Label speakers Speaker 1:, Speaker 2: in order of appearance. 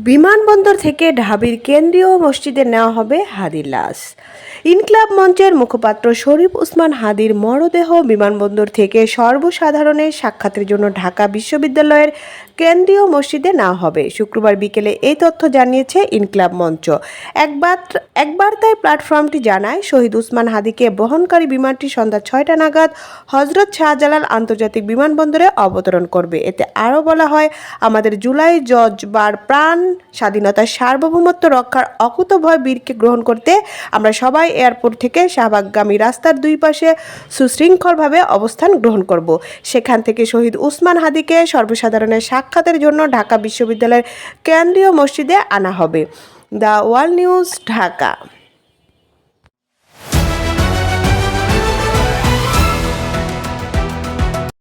Speaker 1: বিমানবন্দর থেকে ঢাবির কেন্দ্রীয় মসজিদে নেওয়া হবে হাদির লাশ। ইনকিলাব মঞ্চের মুখপাত্র শরীফ ওসমান হাদির মরদেহ বিমানবন্দর থেকে সর্বসাধারণের সাক্ষাতের জন্য ঢাকা বিশ্ববিদ্যালয়ের কেন্দ্রীয় মসজিদে নেওয়া হবে। শুক্রবার বিকেলে এই তথ্য জানিয়েছে ইনকিলাব মঞ্চ। এক বার্তায় প্ল্যাটফর্মটি জানায়, শহীদ ওসমান হাদিকে বহনকারী বিমানটি সন্ধ্যা ৬টা নাগাদ হজরত শাহজালাল আন্তর্জাতিক বিমানবন্দরে অবতরণ করবে। এতে আরও বলা হয়, আমাদের জুলাই জজবার প্রাণ স্বাধীনতার সার্বভৌমত্ব রক্ষার অকুতোভয় বীরকে গ্রহণ করতে আমরা সবাই এয়ারপোর্ট থেকে শাহবাগগামী রাস্তার দুই পাশে সুশৃঙ্খলভাবে অবস্থান গ্রহণ করব। সেখান থেকে শহীদ ওসমান হাদিকে সর্বসাধারণের সাক্ষাতের জন্য ঢাকা বিশ্ববিদ্যালয়ের কেন্দ্রীয় মসজিদে আনা হবে। The world news, Dhaka.